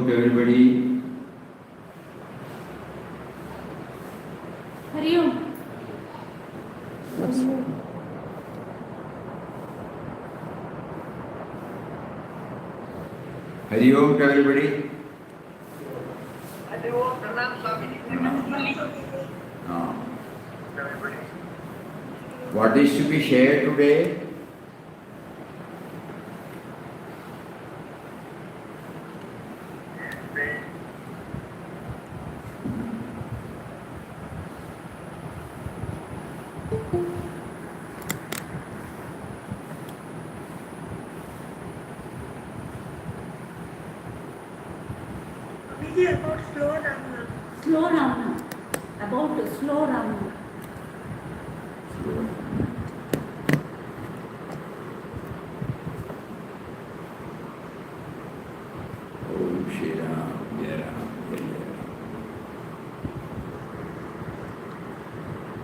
Om to everybody. Hari Om. Hari Om to everybody. Hari Om, Pranam Swami. What is to be shared today? About slow Ramana. Slow Ramana. About slow Ramana. Om Shri Ram, Jai Ram, Jai Ram.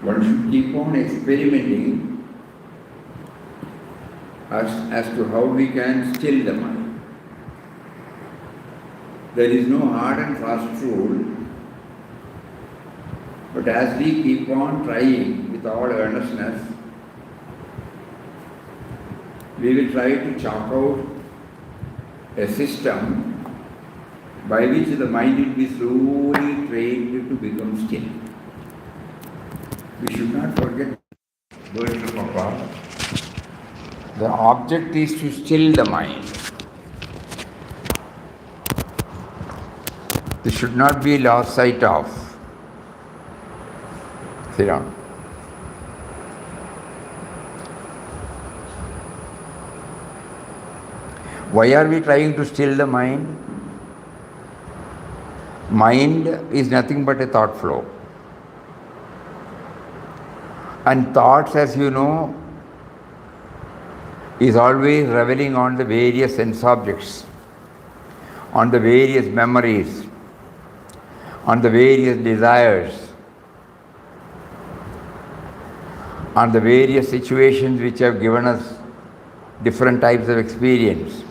One should keep on experimenting as to how we can still the mind. There is no hard and fast rule, but as we keep on trying with all earnestness, we will try to chalk out a system by which the mind will be slowly trained to become still. We should not forget words of Papa. The object is to still the mind. This should not be lost sight of. Sit down. Why are we trying to still the mind? Mind is nothing but a thought flow. And thoughts, as you know, is always reveling on the various sense objects, on the various memories, on the various desires, on the various situations which have given us different types of experience.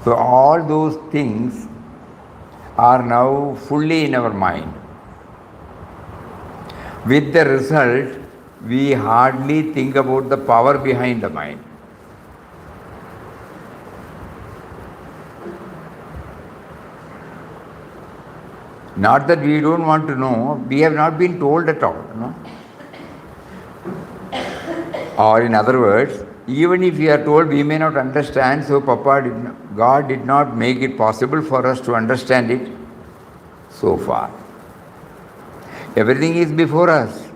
So all those things are now fully in our mind. With the result, we hardly think about the power behind the mind. Not that we don't want to know, we have not been told at all. No? Or in other words, even if we are told, we may not understand, so God did not make it possible for us to understand it so far. Everything is before us.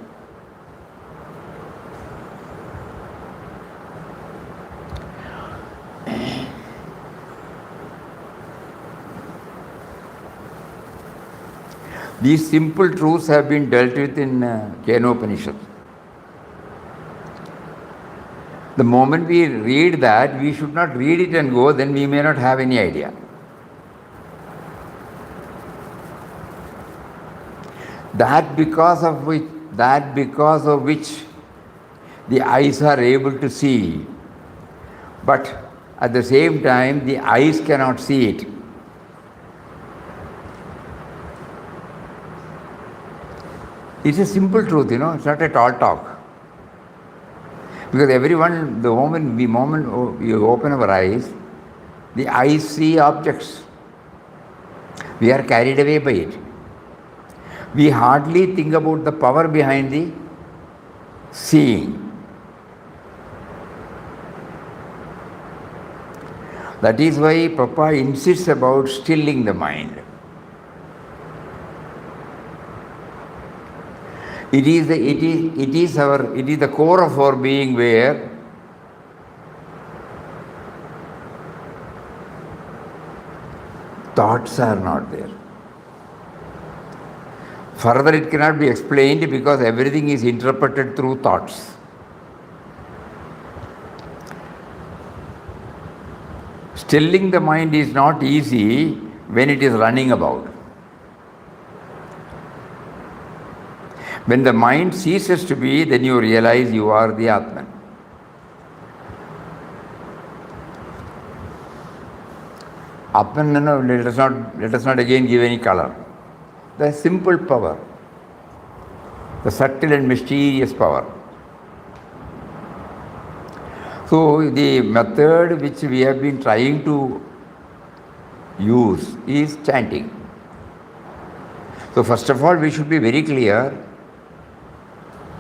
These simple truths have been dealt with in Kenopanishad. The moment we read that, we should not read it and go, then we may not have any idea. That because of which the eyes are able to see, but at the same time the eyes cannot see it. It's a simple truth, it's not a tall talk. Because everyone, the moment you open our eyes, the eyes see objects. We are carried away by it. We hardly think about the power behind the seeing. That is why Papa insists about stilling the mind. It is the core of our being where thoughts are not there. Further, it cannot be explained because everything is interpreted through thoughts. Stilling the mind is not easy when it is running about. When the mind ceases to be, then you realize you are the Atman. Atman, no, let us not again give any color. The simple power, the subtle and mysterious power. So the method which we have been trying to use is chanting. So first of all, we should be very clear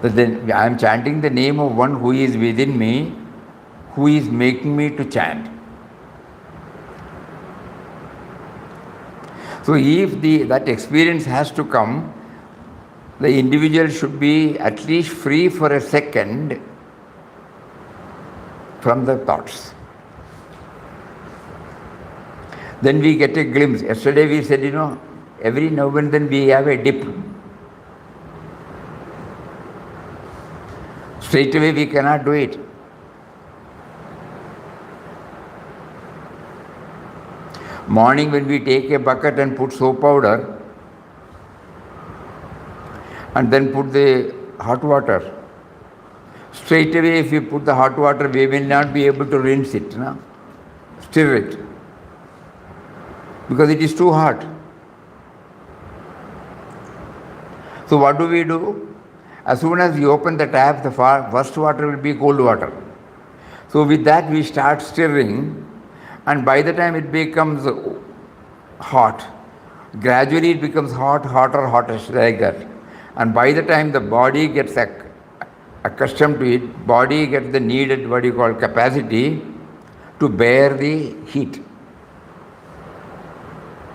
that I am chanting the name of one who is within me, who is making me to chant. So if that experience has to come, the individual should be at least free for a second from the thoughts. Then we get a glimpse. Yesterday we said, every now and then we have a dip. Straight away we cannot do it. Morning when we take a bucket and put soap powder and then put the hot water, straight away if we put the hot water, we will not be able to rinse it, stir it, because it is too hot. So what do? As soon as we open the tap, the first water will be cold water. So with that we start stirring, and by the time it becomes hot, gradually it becomes hotter, hotter, like that. And by the time the body gets accustomed to it, body gets the needed, capacity to bear the heat.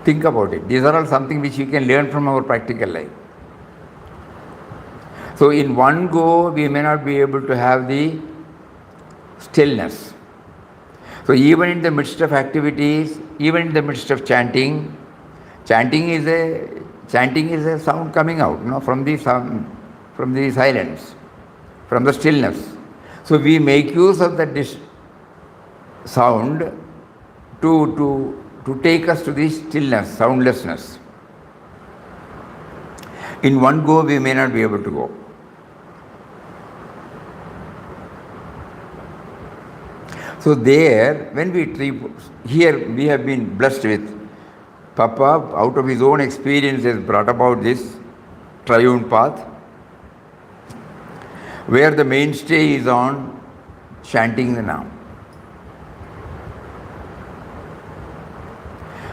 Think about it. These are all something which we can learn from our practical life. So in one go, we may not be able to have the stillness. So even in the midst of activities, even in the midst of chanting is a sound coming out, from the sound, from the silence, from the stillness. So we make use of that sound to take us to the stillness, soundlessness. In one go, we may not be able to go. So there, when here we have been blessed with Papa, out of his own experience, has brought about this triune path, where the mainstay is on chanting the Naam.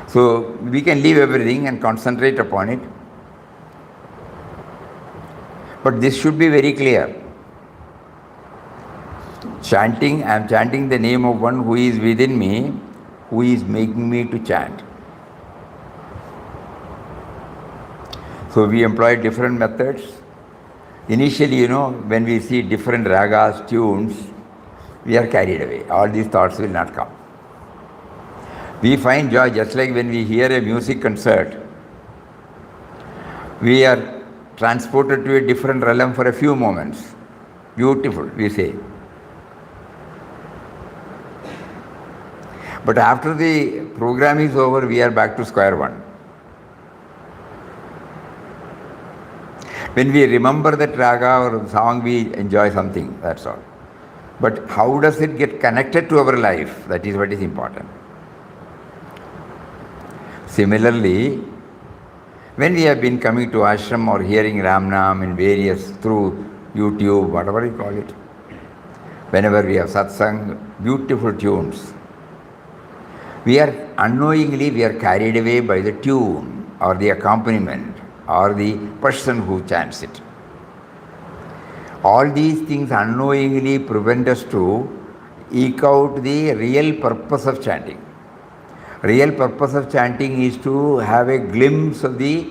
So we can leave everything and concentrate upon it. But this should be very clear. I am chanting the name of one who is within me, who is making me to chant. So we employ different methods. Initially, when we see different ragas, tunes, we are carried away. All these thoughts will not come. We find joy just like when we hear a music concert. We are transported to a different realm for a few moments. Beautiful, we say. But after the program is over, we are back to square one. When we remember that raga or song, we enjoy something, that's all. But how does it get connected to our life? That is what is important. Similarly, when we have been coming to ashram or hearing Ram Naam in various, through YouTube, whatever you call it, whenever we have satsang, beautiful tunes, we are unknowingly carried away by the tune or the accompaniment or the person who chants it. All these things unknowingly prevent us to eke out the real purpose of chanting. Real purpose of chanting is to have a glimpse of the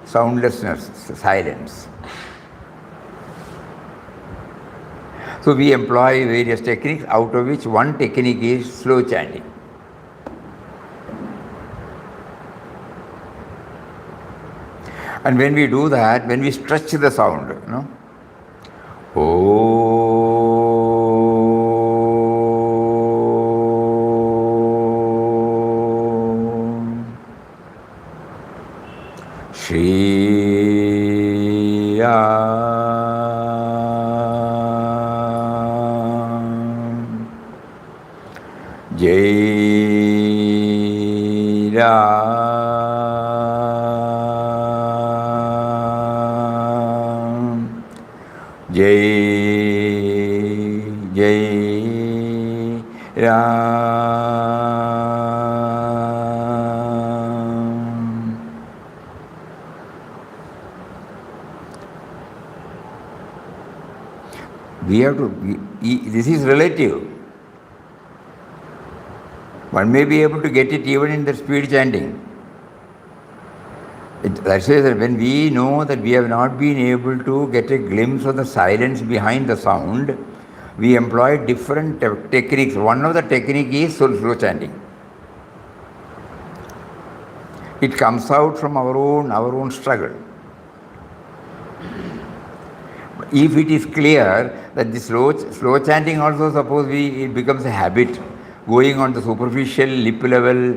soundlessness, silence. So we employ various techniques, out of which one technique is slow chanting. And when we do that, when we stretch the sound, Jai Jai Jai Ram. We have to, this is relative. One may be able to get it even in the speed chanting. That's why that when we know that we have not been able to get a glimpse of the silence behind the sound, we employ different techniques. One of the technique is slow chanting. It comes out from our own struggle. If it is clear that the slow chanting also, suppose it becomes a habit, going on the superficial lip level,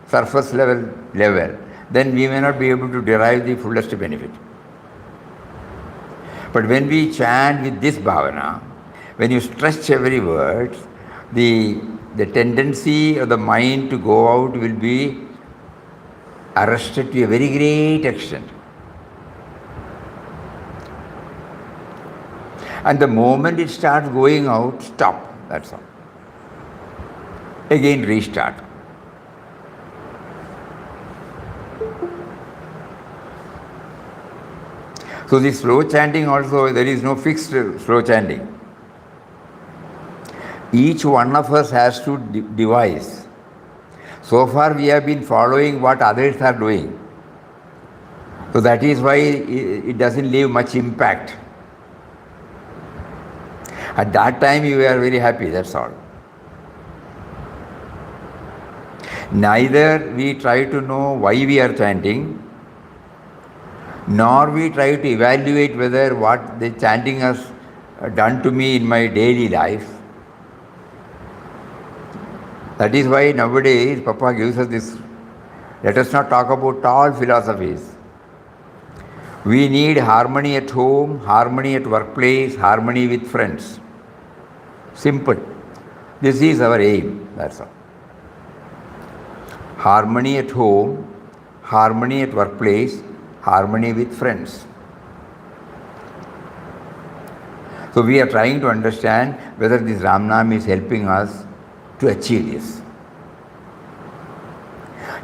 surface level, then we may not be able to derive the fullest benefit. But when we chant with this bhavana, when you stretch every word, the tendency of the mind to go out will be arrested to a very great extent. And the moment it starts going out, stop, that's all. Again restart. So the slow chanting also, there is no fixed slow chanting. Each one of us has to devise. So far we have been following what others are doing. So that is why it doesn't leave much impact. At that time you are very happy, that's all. Neither we try to know why we are chanting, nor we try to evaluate whether what the chanting has done to me in my daily life. That is why nowadays Papa gives us this, let us not talk about all philosophies. We need harmony at home, harmony at workplace, harmony with friends. Simple. This is our aim, that's all. Harmony at home, harmony at workplace, harmony with friends. So we are trying to understand whether this Ramnam is helping us to achieve this.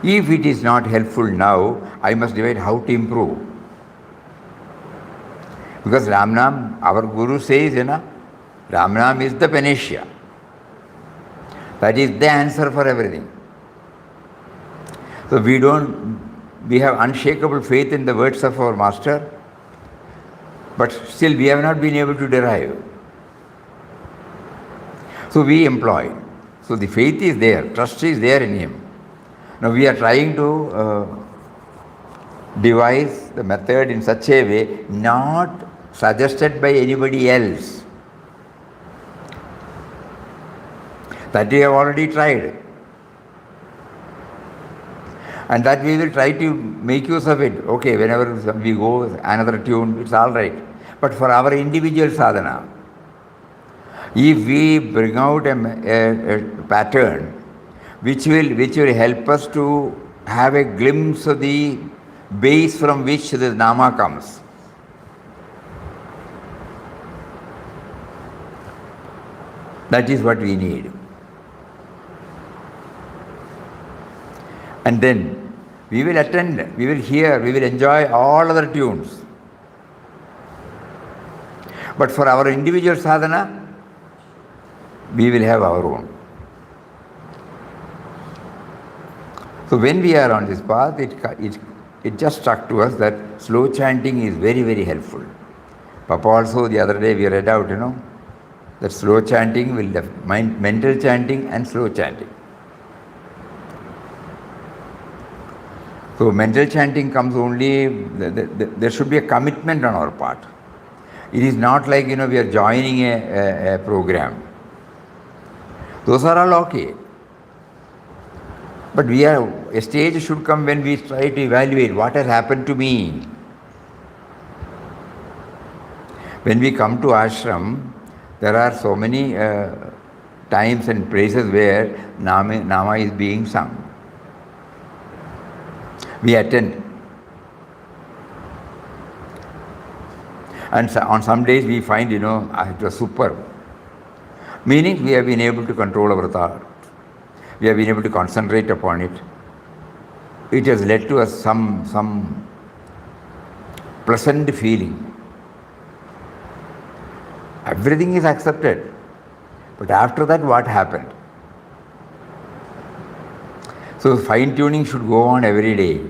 If it is not helpful now, I must decide how to improve. Because Ramnam, our Guru says, Ramnam is the panacea. That is the answer for everything. So we have unshakable faith in the words of our Master, but still we have not been able to derive. So we employ. So the faith is there, trust is there in him. Now we are trying to devise the method in such a way not suggested by anybody else. That we have already tried. And that we will try to make use of it. Okay, whenever we go another tune, it's all right. But for our individual sadhana, if we bring out a pattern which will help us to have a glimpse of the base from which the nama comes. That is what we need. And then we will attend, we will hear, we will enjoy all other tunes. But for our individual sadhana, we will have our own. So when we are on this path, it just struck to us that slow chanting is very, very helpful. Papa also the other day we read out, that slow chanting will have mental chanting and slow chanting. So mental chanting comes only, there should be a commitment on our part. It is not like, we are joining a program. Those are all okay. But a stage should come when we try to evaluate what has happened to me. When we come to ashram, there are so many times and places where nama is being sung. We attend. And on some days we find, it was superb. Meaning we have been able to control our thought. We have been able to concentrate upon it. It has led to us some pleasant feeling. Everything is accepted. But after that, what happened? So fine tuning should go on every day.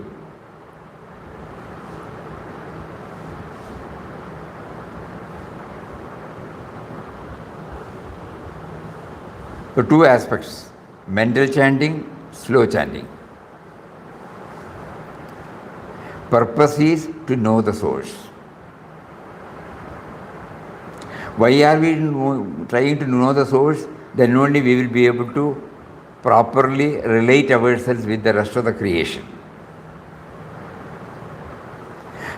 So two aspects, mental chanting, slow chanting. Purpose is to know the source. Why are we trying to know the source? Then only we will be able to properly relate ourselves with the rest of the creation.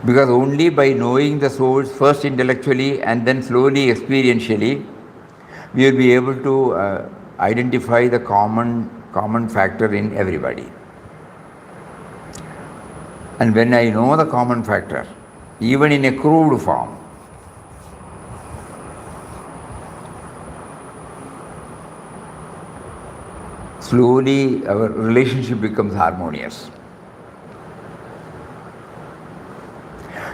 Because only by knowing the source, first intellectually and then slowly experientially, we will be able to identify the common factor in everybody. And when I know the common factor, even in a crude form, slowly our relationship becomes harmonious.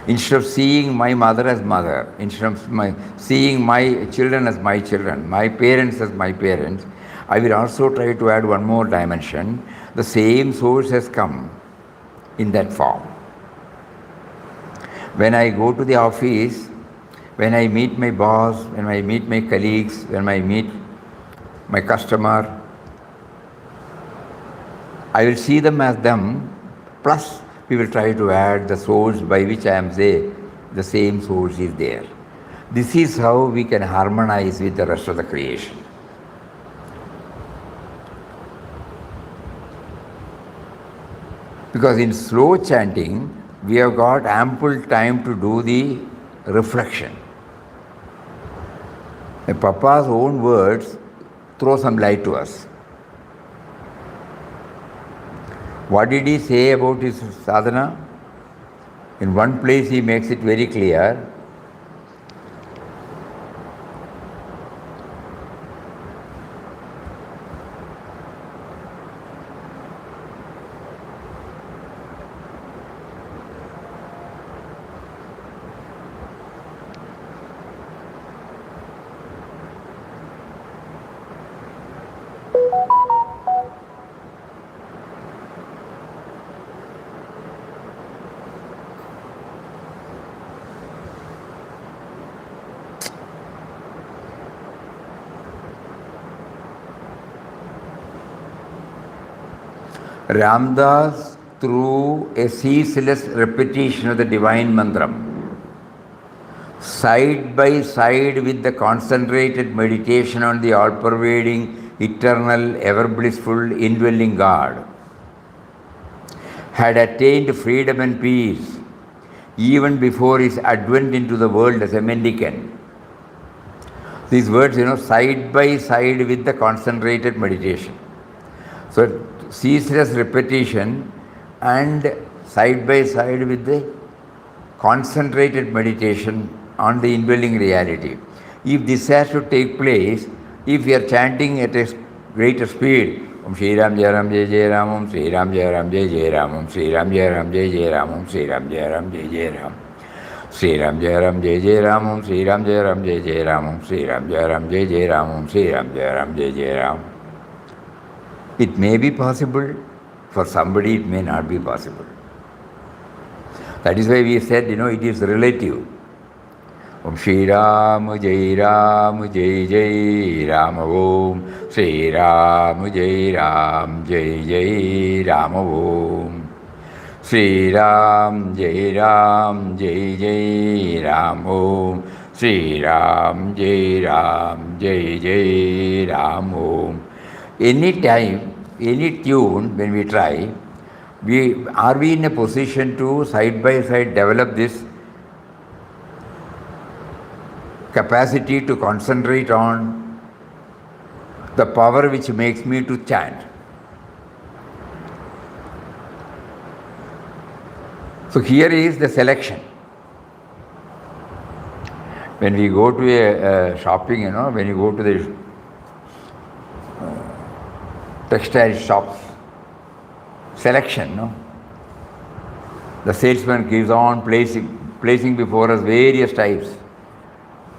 Instead of seeing my mother as mother, instead of seeing my children as my children, my parents as my parents, I will also try to add one more dimension. The same source has come in that form. When I go to the office, when I meet my boss, when I meet my colleagues, when I meet my customer, I will see them as them, plus we will try to add the source by which I am there. The same source is there. This is how we can harmonize with the rest of the creation. Because in slow chanting, we have got ample time to do the reflection. Papa's own words throw some light to us. What did he say about his sadhana? In one place he makes it very clear. Ramdas, through a ceaseless repetition of the divine mantram, side by side with the concentrated meditation on the all-pervading, eternal, ever-blissful, indwelling God, had attained freedom and peace even before his advent into the world as a mendicant. These words, side by side with the concentrated meditation. So, ceaseless repetition and side by side with the concentrated meditation on the indwelling reality. If this has to take place, if we are chanting at a greater speed, Om Shri Ram Jai Ram Jai Jai Ram, Om Shri Ram Jai Ram Jai Jai Ram, Om Shri Ram Jai Ram Jai Jai Ram, Om Shri Ram Jai Ram Jai Jai Ram, Shri Ram Jai Ram Jai Jai Ram, Om Shri Ram Jai Ram Jai Jai Ram, Om Shri Ram Jai Ram Jai Jai Ram, Om Shri Ram Jai Ram Jai Jai Ram. It may be possible, for somebody it may not be possible. That is why we said, it is relative. Om Shri Ram Jai Ram Jai Jai Ram Om Shri Ram Jai Ram Jai Jai Ram Om Shri Ram Jai Ram Jai Jai Ram Om Shri Ram Jai Ram Jai Jai Ram Om. Any time, any tune, when we try, are we in a position to side by side develop this capacity to concentrate on the power which makes me to chant? So here is the selection. When we go to a shopping, when you go to the textile shops, selection, the salesman keeps on placing before us various types,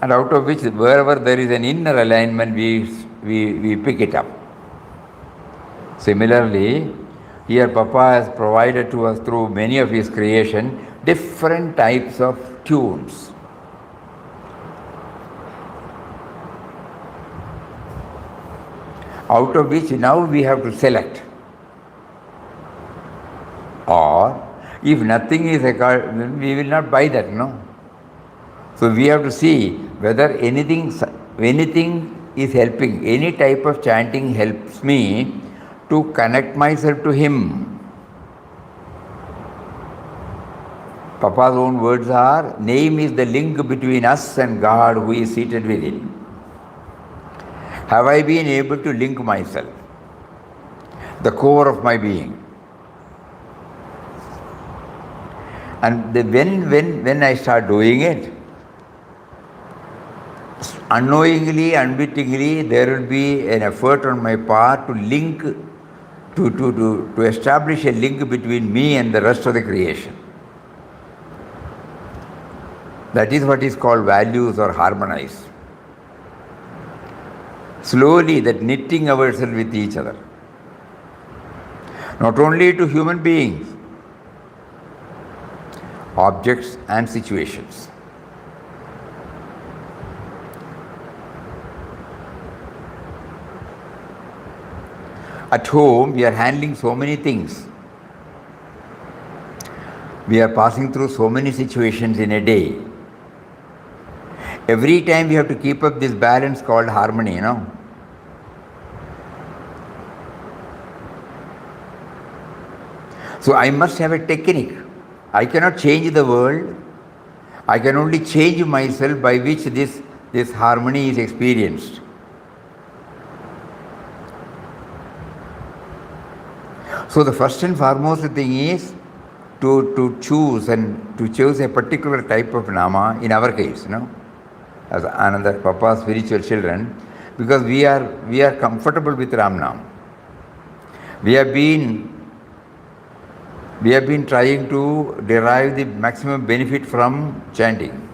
and out of which, wherever there is an inner alignment, we pick it up. Similarly, here Papa has provided to us through many of his creation different types of tunes. Out of which now we have to select. Or if nothing is required, we will not buy that, So we have to see whether anything is helping, any type of chanting helps me to connect myself to him. Papa's own words are, name is the link between us and God who is seated within. Have I been able to link myself, the core of my being? And when I start doing it, unknowingly, unwittingly, there will be an effort on my part to link, to establish a link between me and the rest of the creation. That is what is called values or harmonize. Slowly, that knitting ourselves with each other. Not only to human beings, objects and situations. At home, we are handling so many things. We are passing through so many situations in a day. Every time we have to keep up this balance called harmony, So I must have a technique. I cannot change the world. I can only change myself by which this harmony is experienced. So the first and foremost thing is to choose a particular type of nama, in our case, as Ananda, Papa's spiritual children, because we are comfortable with Ram Nam. We have been trying to derive the maximum benefit from chanting.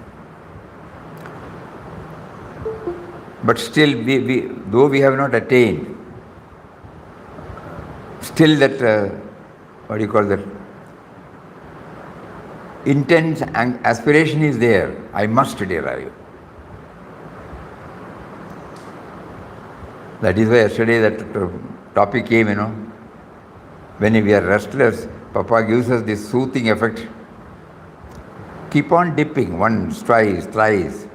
But still, though we have not attained, still that, intense aspiration is there. I must derive. That is why yesterday that topic came, when we are restless, Papa gives us this soothing effect. Keep on dipping once, twice, thrice.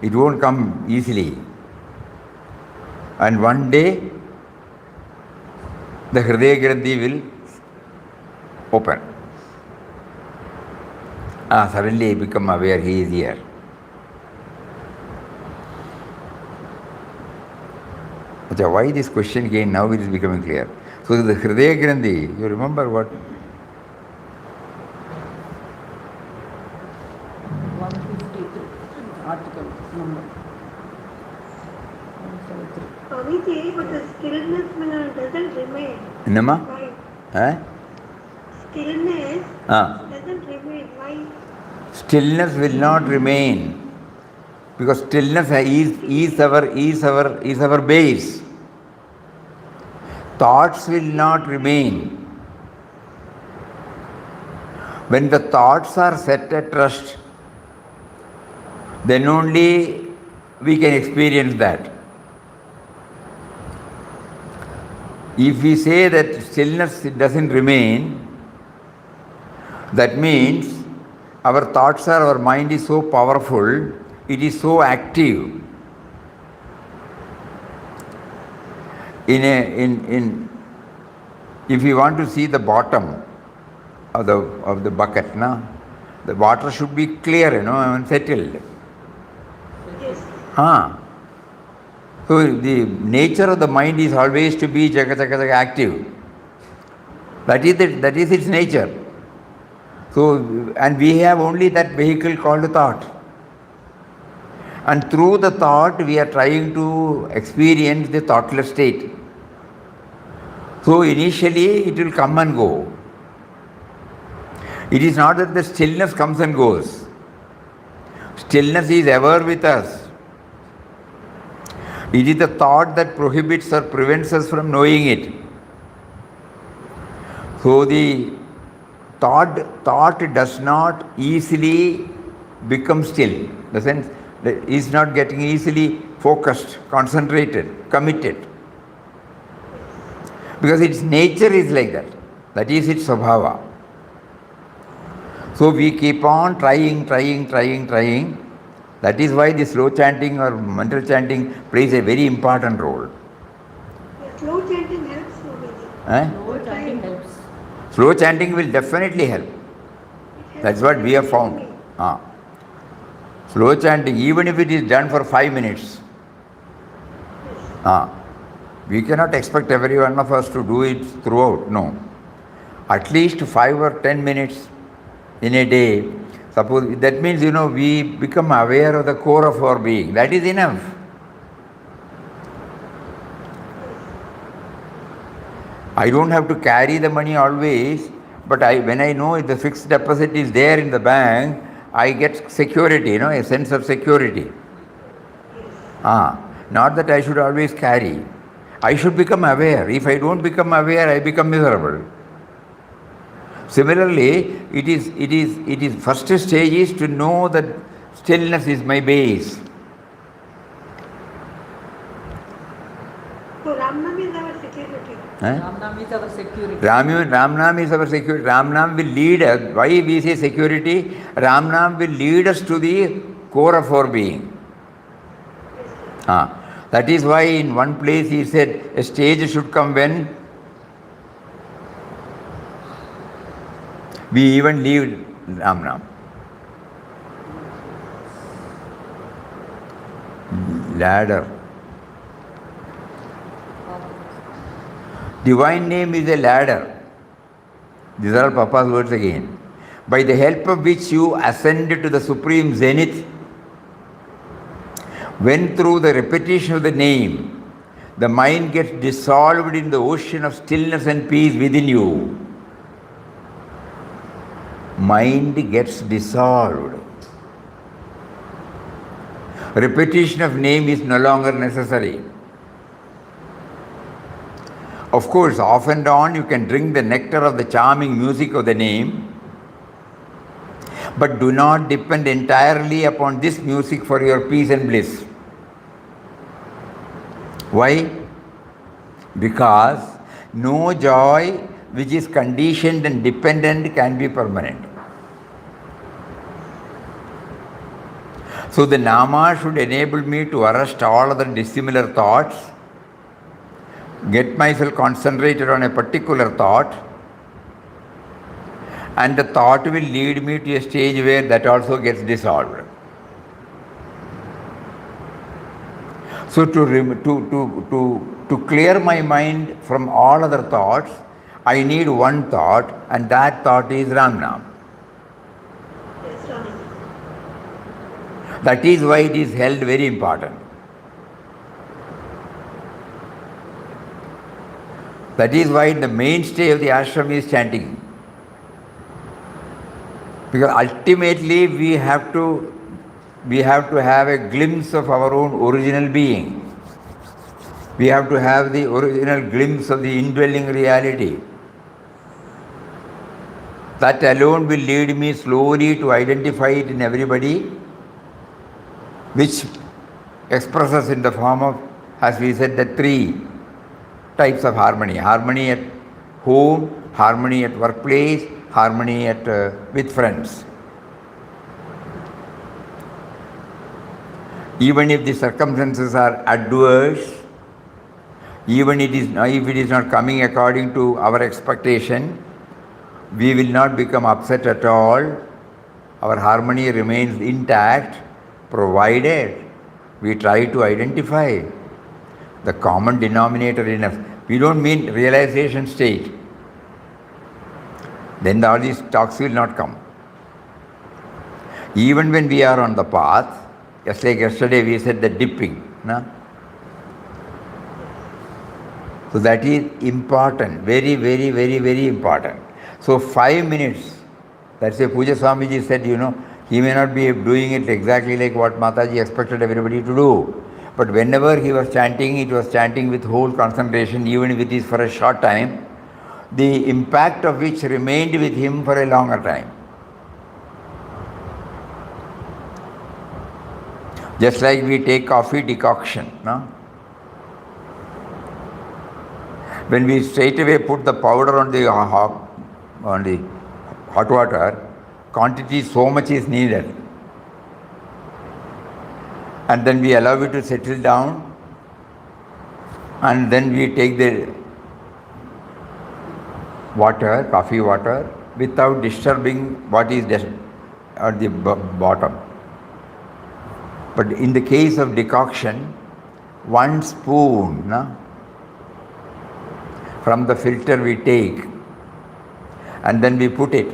It won't come easily. And one day, the Hridaya Granthi will open. Suddenly I become aware he is here. Why this question came, now it is becoming clear. So the Hridaya Granthi, you remember what? 153, article number. 173. Swamiji, but the stillness doesn't remain. Nama? Why? Stillness doesn't remain. Why? Stillness will not remain. Because stillness is our base. Thoughts will not remain. When the thoughts are set at rest, then only we can experience that. If we say that stillness doesn't remain, that means our thoughts our mind is so powerful, it is so active. If you want to see the bottom of the bucket, the water should be clear, and settled. Yes. So the nature of the mind is always to be active. That is its nature. So, and we have only that vehicle called thought. And through the thought, we are trying to experience the thoughtless state. So initially, it will come and go. It is not that the stillness comes and goes. Stillness is ever with us. It is the thought that prohibits or prevents us from knowing it. So the thought does not easily become still. The sense that it is not getting easily focused, concentrated, committed. Because its nature is like that. That is its svabhava. So we keep on trying. That is why the slow chanting or mental chanting plays a very important role. Yeah, slow chanting helps Swamiji. Slow chanting helps. Slow chanting will definitely help. That's what we have found. Slow chanting, even if it is done for 5 minutes, we cannot expect every one of us to do it throughout. No. At least 5 or 10 minutes in a day. Suppose that means, we become aware of the core of our being. That is enough. I don't have to carry the money always, but when I know the fixed deposit is there in the bank, I get security, a sense of security. Not that I should always carry. I should become aware. If I don't become aware, I become miserable. Similarly, it is first stage is to know that stillness is my base. So Ramnam is our security. Ramnam is our security. Ramnam is our security. Ramnam will lead us. Why we say security? Ramnam will lead us to the core of our being. That is why in one place he said a stage should come when we even leave Ramnam. Ladder. Divine name is a ladder. These are all Papa's words again. By the help of which you ascend to the supreme zenith, when through the repetition of the name, the mind gets dissolved in the ocean of stillness and peace within you. Mind gets dissolved. Repetition of name is no longer necessary. Of course, off and on you can drink the nectar of the charming music of the name, but do not depend entirely upon this music for your peace and bliss. Why? Because no joy which is conditioned and dependent can be permanent. So the nama should enable me to arrest all other dissimilar thoughts, get myself concentrated on a particular thought, and the thought will lead me to a stage where that also gets dissolved. So to clear my mind from all other thoughts, I need one thought, and that thought is Ramnam. Yes, Swami. That is why it is held very important. That is why the mainstay of the ashram is chanting. Because ultimately we have to have a glimpse of our own original being. We have to have the original glimpse of the indwelling reality. That alone will lead me slowly to identify it in everybody, which expresses in the form of, as we said, the 3 types of harmony. Harmony at home, harmony at workplace, harmony with friends. Even if the circumstances are adverse, even if it is not coming according to our expectation, we will not become upset at all. Our harmony remains intact, provided we try to identify the common denominator in us. We don't mean realization state. Then all these talks will not come. Even when we are on the path, Just like yesterday we said the dipping. No? So that is important, very, very, very, very important. So 5 minutes, that's why Puja Swamiji said, he may not be doing it exactly like what Mataji expected everybody to do. But whenever he was chanting, it was chanting with whole concentration, even if it is for a short time, the impact of which remained with him for a longer time. Just like we take coffee decoction, no? When we straight away put the powder on the hot water, quantity so much is needed. And then we allow it to settle down, and then we take the water, coffee water, without disturbing what is at the bottom. But in the case of decoction, 1 spoon from the filter we take, and then we put it,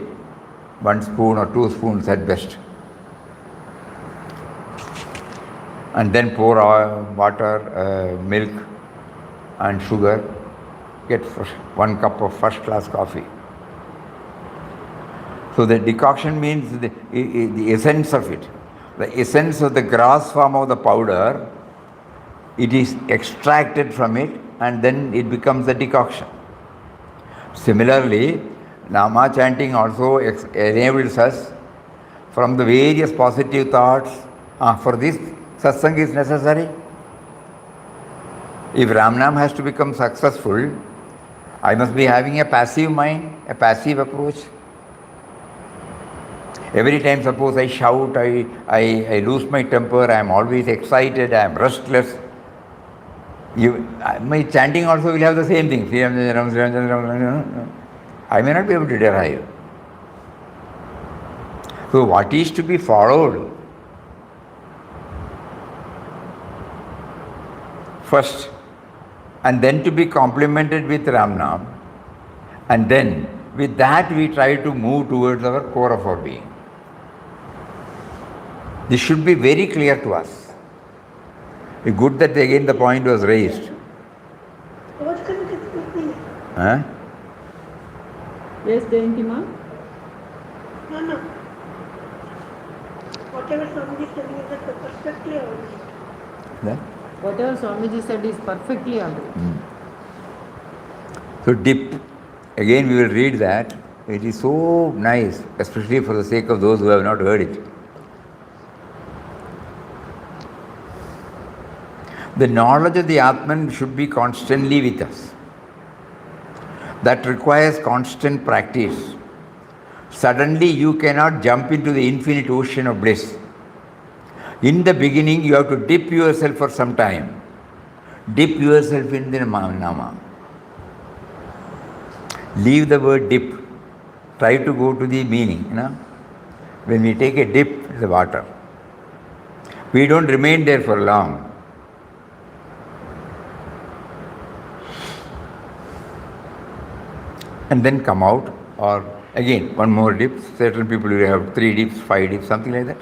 1 spoon or 2 spoons at best. And then pour water, milk and sugar, get 1 cup of first class coffee. So the decoction means the essence of it. The essence of the gross form of the powder, it is extracted from it and then it becomes the decoction. Similarly, Nama chanting also enables us from the various positive thoughts. For this, satsang is necessary. If Ramnam has to become successful, I must be having a passive mind, a passive approach. Every time, suppose I shout, I lose my temper, I am always excited, I am restless. My chanting also will have the same thing. I may not be able to derive. So what is to be followed? First, and then to be complemented with Ramnam, and then with that we try to move towards our core of our being. This should be very clear to us. It's good that again the point was raised. Huh? Yes, Jayanti ma? No. Whatever somebody is telling is perfectly alright. Whatever Swamiji said is perfectly alright. So dip, again we will read that. It is so nice, especially for the sake of those who have not heard it. The knowledge of the Atman should be constantly with us. That requires constant practice. Suddenly you cannot jump into the infinite ocean of bliss. In the beginning you have to dip yourself for some time. Dip yourself in the Nama. Leave the word dip. Try to go to the meaning. When we take a dip in the water, we don't remain there for long. And then come out, or again, 1 more dip. Certain people will have 3 dips, 5 dips, something like that.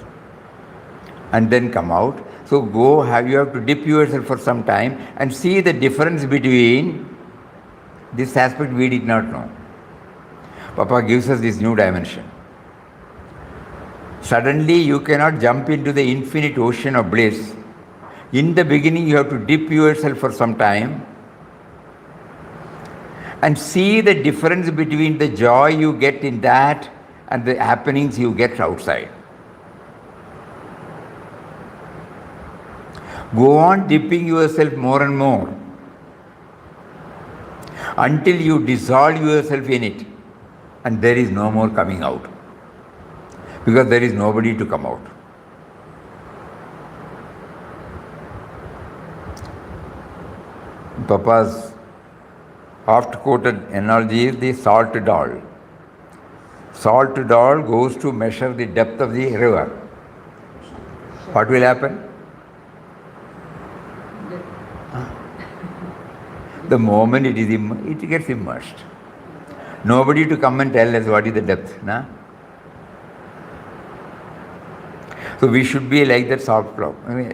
And then come out. So you have to dip yourself for some time and see the difference between this aspect we did not know. Papa gives us this new dimension. Suddenly you cannot jump into the infinite ocean of bliss. In the beginning you have to dip yourself for some time and see the difference between the joy you get in that and the happenings you get outside. Go on dipping yourself more and more until you dissolve yourself in it and there is no more coming out, because there is nobody to come out. Papa's oft-quoted analogy is the salt doll. Salt doll goes to measure the depth of the river. What will happen? The moment it gets immersed. Nobody to come and tell us what is the depth. So we should be like that soft cloud. I mean,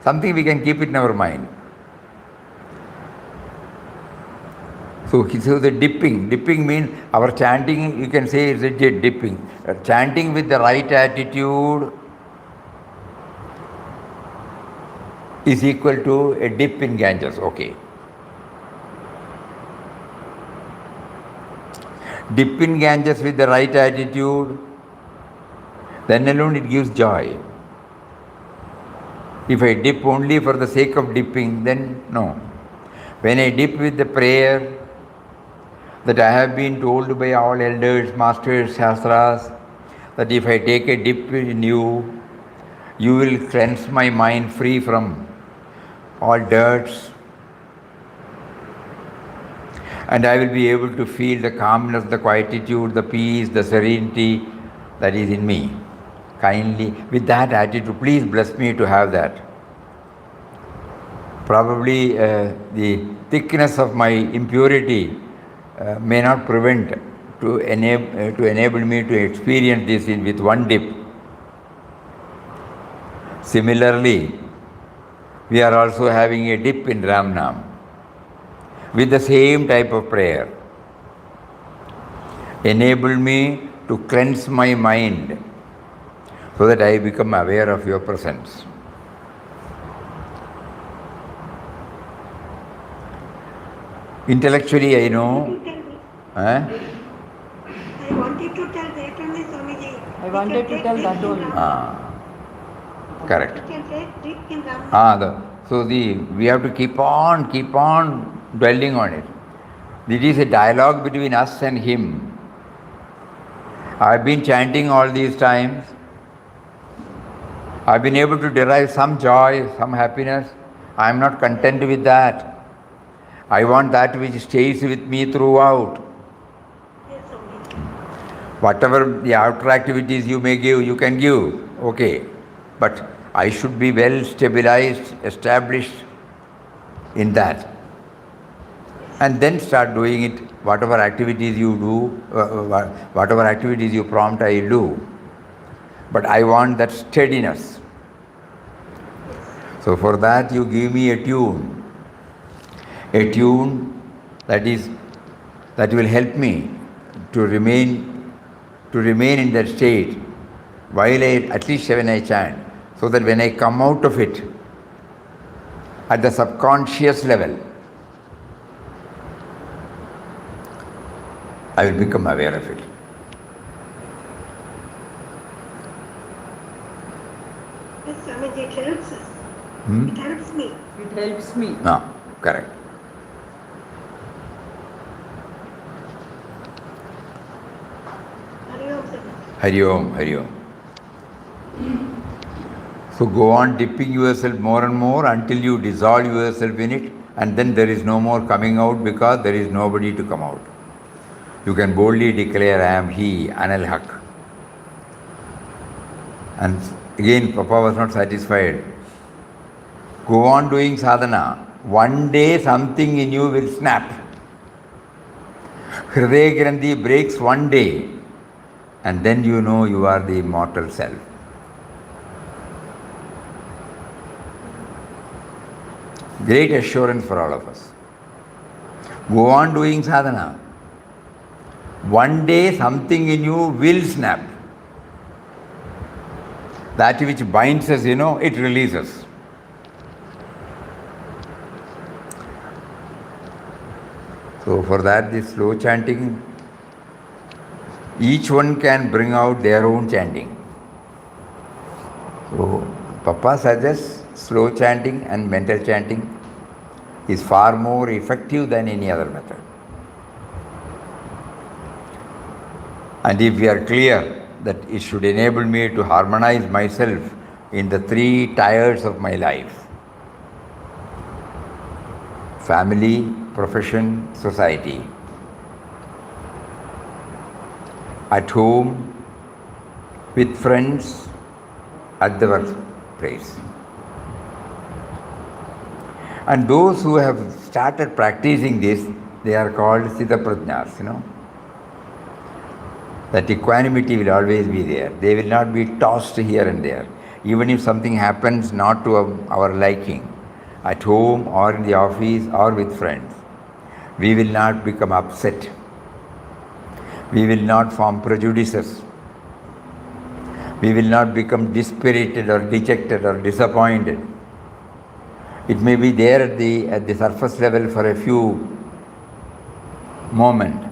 something we can keep it in our mind. So the dipping means our chanting, you can say is a dipping. Chanting with the right attitude is equal to a dip in Ganges. Okay. Dip in Ganges with the right attitude, then alone it gives joy. If I dip only for the sake of dipping, then no. When I dip with the prayer that I have been told by all elders, masters, shastras, that if I take a dip in you, you will cleanse my mind free from all dirts, and I will be able to feel the calmness, the quietude, the peace, the serenity that is in me. Kindly, with that attitude, please bless me to have that. Probably the thickness of my impurity may not prevent to enable me to experience this with one dip. Similarly, we are also having a dip in Ramnam with the same type of prayer. Enable me to cleanse my mind so that I become aware of your presence. Intellectually, I know. I wanted to tell that only, Swamiji. I wanted to tell that only. Correct. We can take dip in Ram. We have to keep on dwelling on it. It is a dialogue between us and him. I've been chanting all these times. I've been able to derive some joy, some happiness. I am not content with that. I want that which stays with me throughout. Yes, Swamiji. Whatever the outer activities you may give, you can give. Okay. But I should be well stabilized, established in that. And then start doing it. Whatever activities you do, whatever activities you prompt, I will do. But I want that steadiness. So for that you give me a tune that will help me to remain in that state while at least when I chant, so that when I come out of it at the subconscious level, I will become aware of it. Yes, Swamiji, it helps us. It helps me. It helps me. No, correct. Hari Om, Swamiji. Hari Om, Hari Om. So go on dipping yourself more and more until you dissolve yourself in it, and then there is no more coming out because there is nobody to come out. You can boldly declare, I am He, Anil Haq. And again, Papa was not satisfied. Go on doing sadhana. One day something in you will snap. Hridaya Grandhi breaks one day, and then you know you are the immortal self. Great assurance for all of us. Go on doing sadhana. One day something in you will snap. That which binds us, it releases. So for that, this slow chanting, each one can bring out their own chanting. So Papa suggests slow chanting and mental chanting is far more effective than any other method. And if we are clear that it should enable me to harmonize myself in the three tiers of my life: family, profession, society. At home, with friends, at the workplace. And those who have started practicing this, they are called Siddha Prajnas, That equanimity will always be there. They will not be tossed here and there. even if something happens not to our liking, at home or in the office or with friends, we will not become upset. We will not form prejudices. We will not become dispirited or dejected or disappointed. It may be there at the surface level for a few moments,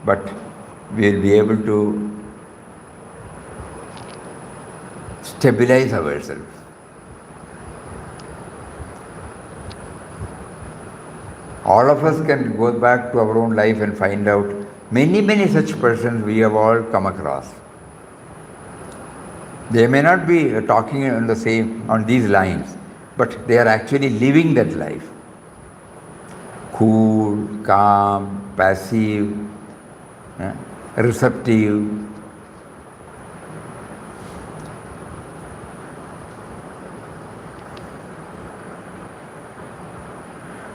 but we will be able to stabilize ourselves. All of us can go back to our own life and find out many such persons we have all come across. They may not be talking on these lines, but they are actually living that life. Cool, calm, passive, receptive.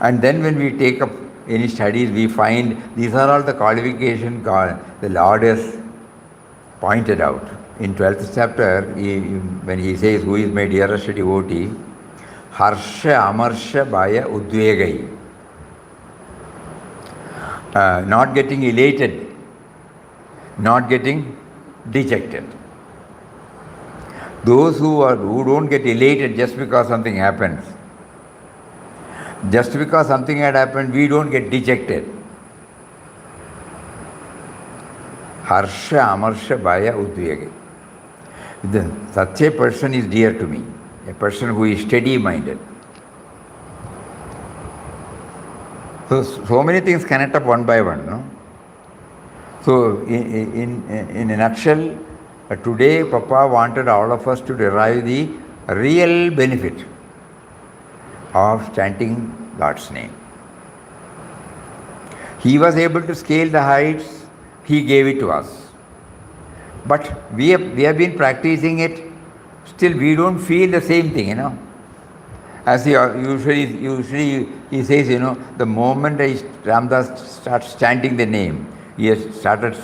And then when we take up any studies, we find these are all the qualifications the Lord has pointed out. In 12th chapter, when he says, who is my dearest devotee, Harsha, Amarsha, Bhaya, Udvegai. Not getting elated, not getting dejected. Those who don't get elated just because something happens. Just because something had happened, we don't get dejected. Harsha, Amarsha, Bhaya, Udvegai. Such a person is dear to me, a person who is steady-minded. So many things connect up one by one, no? So in a nutshell, today Papa wanted all of us to derive the real benefit of chanting God's name. He was able to scale the heights, He gave it to us. But we have been practicing it, still we don't feel the same thing, As he usually he says, the moment Ramdas starts chanting the name, he has started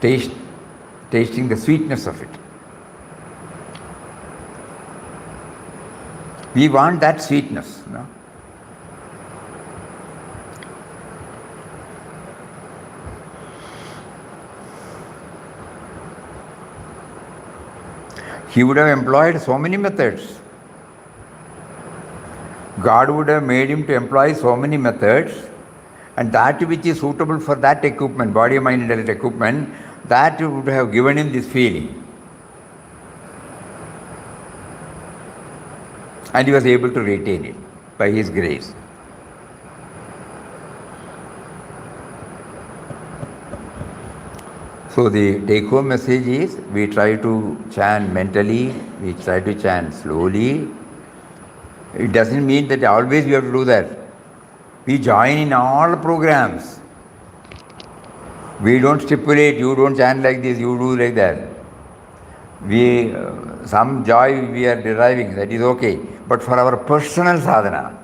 tasting the sweetness of it. We want that sweetness, He would have employed so many methods. God would have made him to employ so many methods, and that which is suitable for that equipment, body, mind, intellect equipment, that would have given him this feeling. And he was able to retain it by his grace. So the take-home message is, we try to chant mentally, we try to chant slowly. It doesn't mean that always we have to do that. We join in all programs. We don't stipulate, you don't chant like this, you do like that. Some joy we are deriving, that is okay. But for our personal sadhana,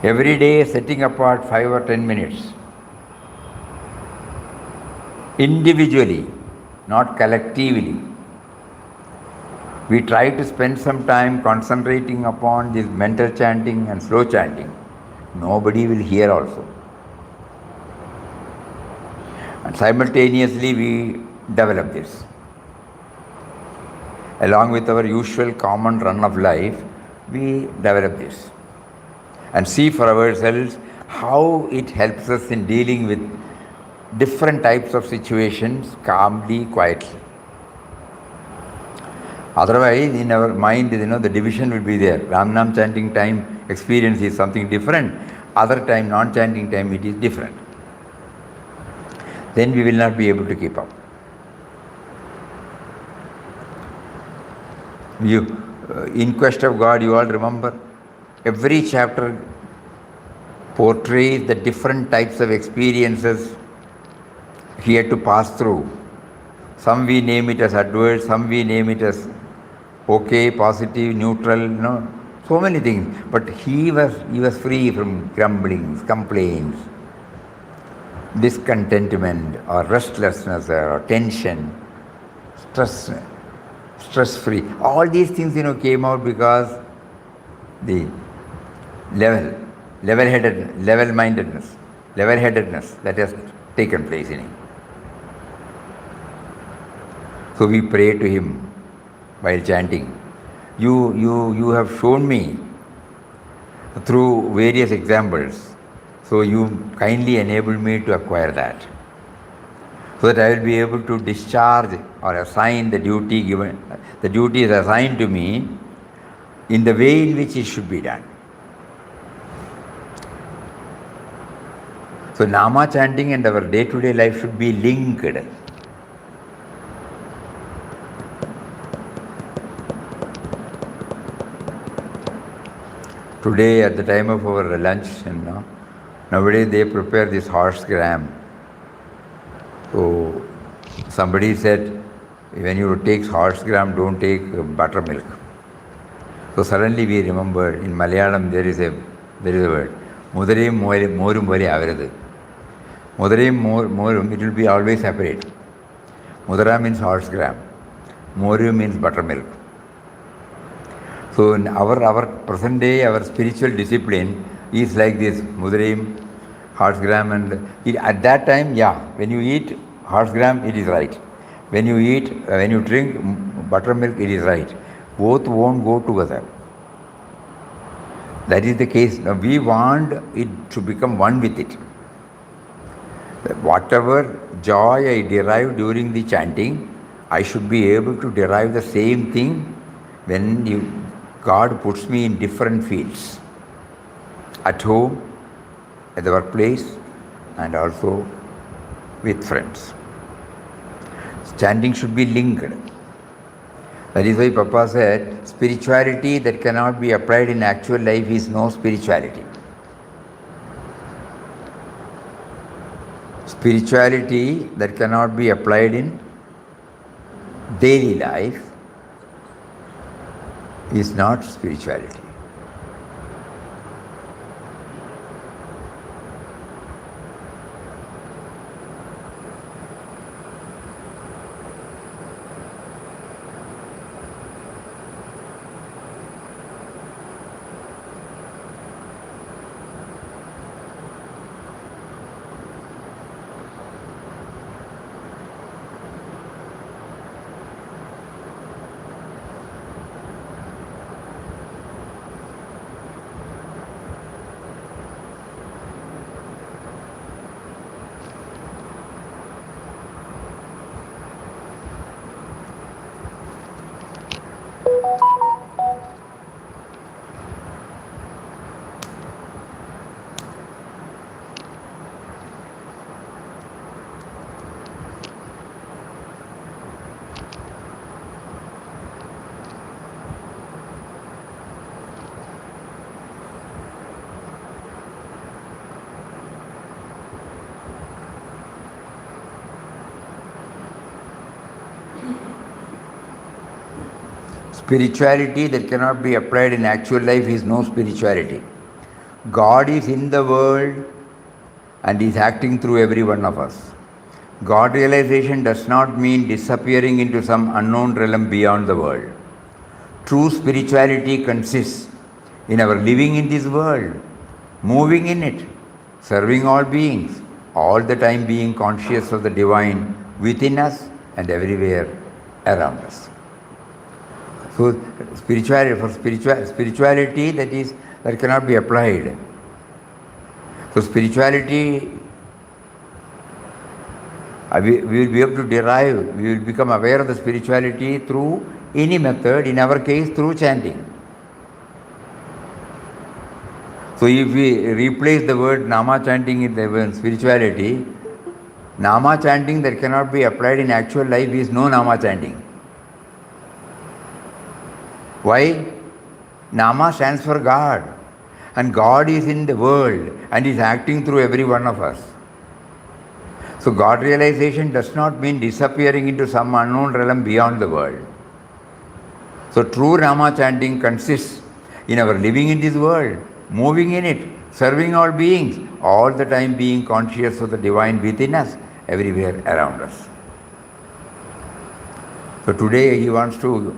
every day setting apart 5 or 10 minutes, individually, not collectively, we try to spend some time concentrating upon this mental chanting and slow chanting. Nobody will hear also. And simultaneously we develop this. Along with our usual common run of life, we develop this. And see for ourselves how it helps us in dealing with different types of situations calmly, quietly. Otherwise, in our mind, the division will be there. Ram-Nam chanting time experience is something different. Other time, non-chanting time, it is different. Then we will not be able to keep up. In Quest of God, you all remember, every chapter portrays the different types of experiences he had to pass through. Some we name it as adverse, some we name it as okay, positive, neutral, so many things. But he was free from grumblings, complaints, discontentment or restlessness or tension. stress free. All these things, came out because the level-headedness that has taken place in him. So we pray to him while chanting. You have shown me through various examples. So you kindly enable me to acquire that, so that I will be able to discharge or assign the duty given. The duty is assigned to me in the way in which it should be done. So Nama chanting and our day-to-day life should be linked. Today, at the time of our lunch, nowadays they prepare this horse gram. So somebody said, when you take horse gram, don't take buttermilk. So suddenly we remember in Malayalam there is a word, Mudarim Morum Vari Avarathu. Mudarim Morum, it will be always separate. Mudara means horse gram, Morum means buttermilk. So in our present day, our spiritual discipline is like this, Mudarim, horse gram, and at that time, when you eat horse gram, it is right. When you drink buttermilk, it is right. Both won't go together. That is the case. Now we want it to become one with it. Whatever joy I derive during the chanting, I should be able to derive the same thing when God puts me in different fields. At home, at the workplace, and also with friends. Chanting should be linked. That is why Papa said, spirituality that cannot be applied in actual life is no spirituality. Spirituality that cannot be applied in daily life is not spirituality. Spirituality that cannot be applied in actual life is no spirituality. God is in the world and is acting through every one of us. God realization does not mean disappearing into some unknown realm beyond the world. True spirituality consists in our living in this world, moving in it, serving all beings, all the time being conscious of the divine within us and everywhere around us. So spirituality that cannot be applied. So spirituality, we will be able to derive, we will become aware of the spirituality through any method, in our case through chanting. So if we replace the word Nama chanting in the word spirituality, Nama chanting that cannot be applied in actual life is no Nama chanting. Why? Nama stands for God, and God is in the world and is acting through every one of us. So God realization does not mean disappearing into some unknown realm beyond the world. So true Nama chanting consists in our living in this world, moving in it, serving all beings, all the time being conscious of the divine within us, everywhere around us. So today he wants to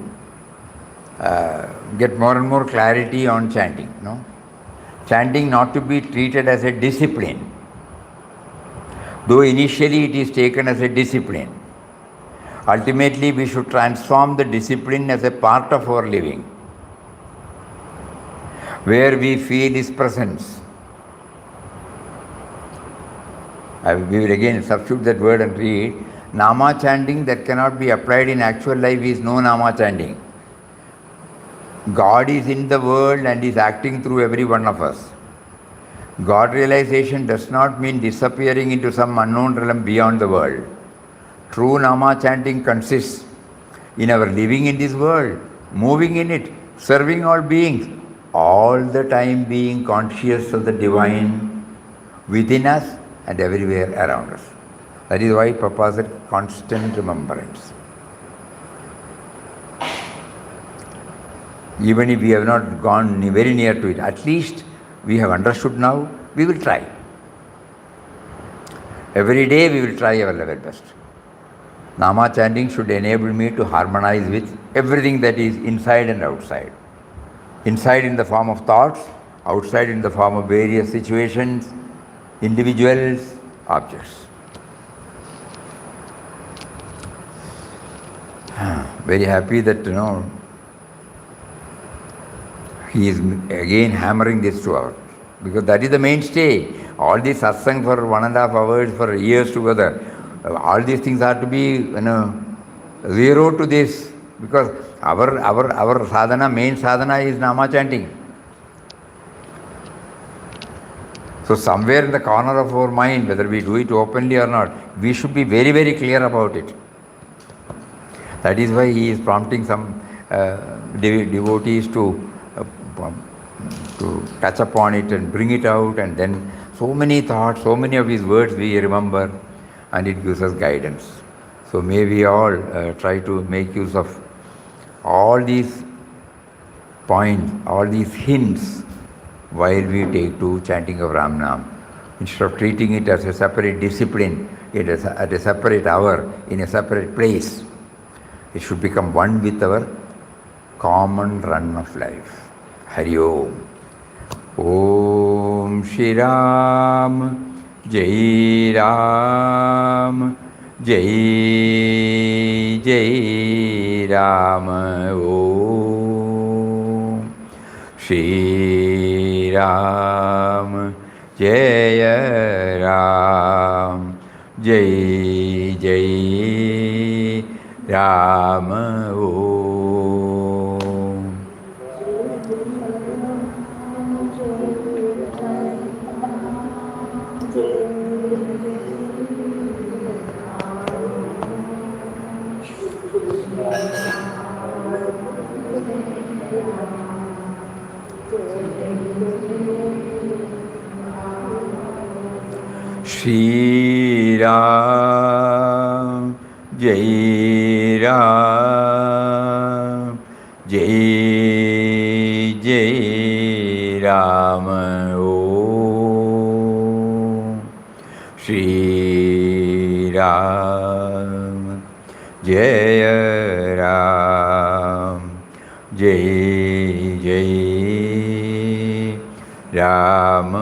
get more and more clarity on chanting. No? Chanting not to be treated as a discipline, though initially it is taken as a discipline. Ultimately, we should transform the discipline as a part of our living, where we feel His presence. We will again substitute that word and read. Nama chanting that cannot be applied in actual life is no Nama chanting. God is in the world and is acting through every one of us. God realization does not mean disappearing into some unknown realm beyond the world. True Nama chanting consists in our living in this world, moving in it, serving all beings, all the time being conscious of the divine within us and everywhere around us. That is why Papa said constant remembrance. Even if we have not gone very near to it, at least we have understood now, we will try. Every day we will try our level best. Nama chanting should enable me to harmonize with everything that is inside and outside. Inside in the form of thoughts, outside in the form of various situations, individuals, objects. Very happy that, he is again hammering this to us, because that is the mainstay. All these satsang for 1.5 hours, for years together, all these things are to be, zero to this, because our sadhana, main sadhana is Nama chanting. So somewhere in the corner of our mind, whether we do it openly or not, we should be very, very clear about it. That is why he is prompting some devotees to touch upon it and bring it out, and then so many thoughts, so many of his words we remember, and it gives us guidance. So may we all try to make use of all these points, all these hints while we take to chanting of Ram Nam. Instead of treating it as a separate discipline, it is at a separate hour, in a separate place, it should become one with our common run of life. Hari Om. Om Shri Ram, Jai Ram, Jai Jai Ram. Om Shri Ram, Jai Ram, Jai Jai Ram. Om Shri Ram, Jai Ram, Jai Jai Ram. Om Shri Ram, Jai Ram, Jai Jai Ram.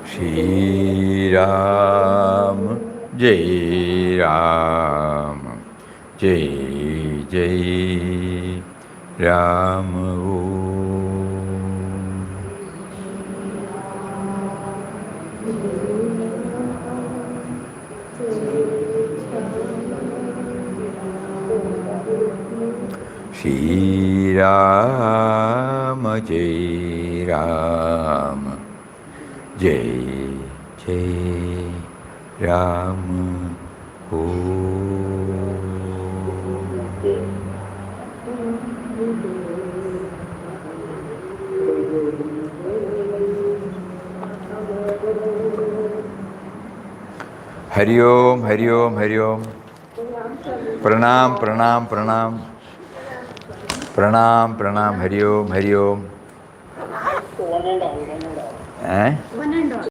Shri Ram, Jai Ram, Jai Jai Ram. Shri Ram, Jai Ram, Jai Jai Ram. Om Hari Om, Hari Om, Hari Om. Pranam, Pranam, Pranam. Pranam, Pranam, Hari Om, Hari Om. One and all. Eh? One and